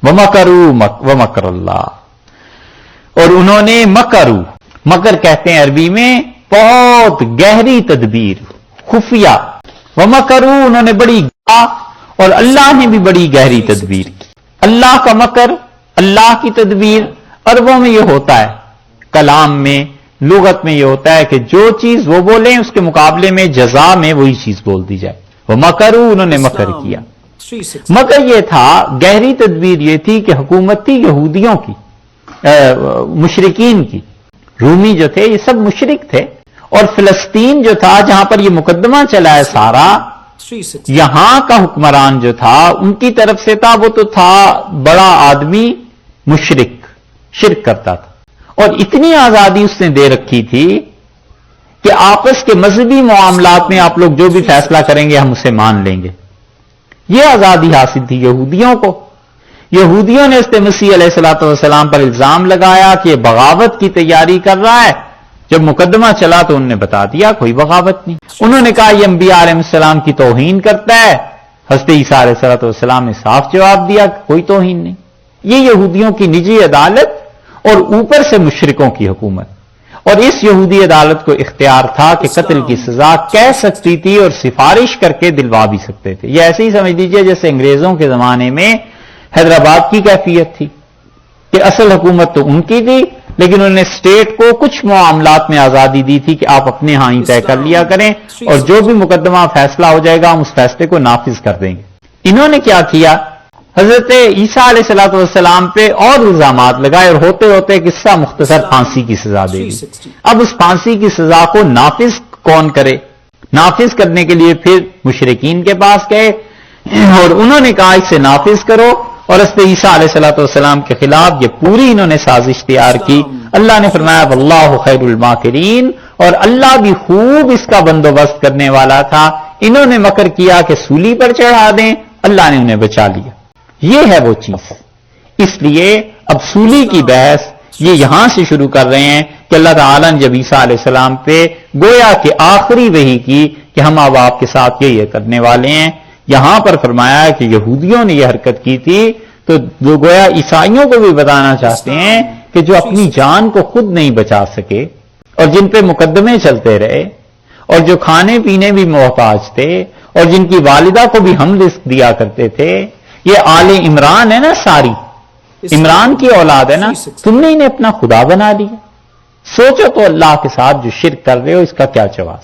वमकरू वमकर अल्लाह, और उन्होंने मकरू, मकर कहते हैं अरबी में बहुत गहरी तदबीर, खुफिया, वमकरू उन्होंने बड़ी और अल्लाह ने भी बड़ी गहरी तदबीर की। अल्लाह का मकर, अल्लाह की तदबीर अरबों में यह होता है, कलाम में, लुगत में यह होता है कि जो चीज वो बोले उसके मुकाबले में जजा में वही चीज बोल दी जाए। वो मकरू, उन्होंने मकर किया। मगर यह था, गहरी तदबीर यह थी कि हुकूमत थी यहूदियों की, मुशरिकीन की। रूमी जो थे ये सब मुशरिक थे, और फिलिस्तीन जो था जहां पर ये मुकदमा चला है सारा, यहां का हुक्मरान जो था उनकी तरफ से था, वो तो था बड़ा आदमी मुशरिक, शिरक करता था, और इतनी आजादी उसने दे रखी थी कि आपस के मजहबी मामलात में आप लोग जो भी फैसला करेंगे हम उसे मान लेंगे। यह आजादी हासिल थी यहूदियों को। यहूदियों ने उसने मसीह अलैहिस्सलाम पर इल्जाम लगाया कि यह बगावत की तैयारी कर रहा है। जब मुकदमा चला तो उन्होंने बता दिया कोई बगावत नहीं। उन्होंने कहा यह अंबिया अलैहिस्सलाम की तौहीन करता है। हज़रत ईसा अलैहिस्सलाम ने साफ जवाब दिया कोई तौहीन नहीं। ये यहूदियों की निजी अदालत और ऊपर से मुशरिकों की हुकूमत, और इस यहूदी अदालत को इख्तियार था कि कत्ल की सजा कह सकती थी और सिफारिश करके दिलवा भी सकते थे। यह ऐसे ही समझ लीजिए जैसे अंग्रेजों के जमाने में हैदराबाद की कैफियत थी कि असल हुकूमत तो उनकी थी, लेकिन उन्होंने स्टेट को कुछ मामलात में आजादी दी थी कि आप अपने यहां ही तय कर लिया करें, और जो भी मुकदमा फैसला हो जाएगा हम उस फैसले को नाफिज कर देंगे। इन्होंने क्या किया, हजरत ईसा अलैहिस्सलाम पे और इल्जामात लगाए, और होते होते किस्सा मुख्तसर फांसी की सजा दे दी। अब उस फांसी की सजा को नाफिज कौन करे? नाफिज करने के लिए फिर मुशरिकीन के पास गए और उन्होंने कहा इसे नाफिज करो, और हज़रत ईसा अलैहिस्सलाम के खिलाफ ये पूरी इन्होंने साजिश तैयार की। अल्लाह ने फरमाया वल्लाहु खैरुल माकिरीन, और अल्लाह भी खूब इसका बंदोबस्त करने वाला था। इन्होंने मकर किया कि सूली पर चढ़ा दें, अल्लाह ने उन्हें बचा लिया। ये है वो चीज। इसलिए अब सूली की बहस ये यहां से शुरू कर रहे हैं कि अल्लाह ताला ने जब ईसा अलैहिस्सलाम पे गोया कि आखिरी वही की कि हम अब आपके साथ ये करने वाले हैं, यहां पर फरमाया कि यहूदियों ने यह हरकत की थी, तो जो गोया ईसाइयों को भी बताना चाहते हैं कि जो अपनी जान को खुद नहीं बचा सके और जिन पे मुकदमे चलते रहे और जो खाने पीने भी मोहताज थे और जिनकी वालिदा को भी हम रिस्क दिया करते थे, ये आले इमरान है ना, सारी इमरान की औलाद है ना, तुमने इन्हें अपना खुदा बना दिया। सोचो तो अल्लाह के साथ जो शिर्क कर रहे हो इसका क्या जवाब।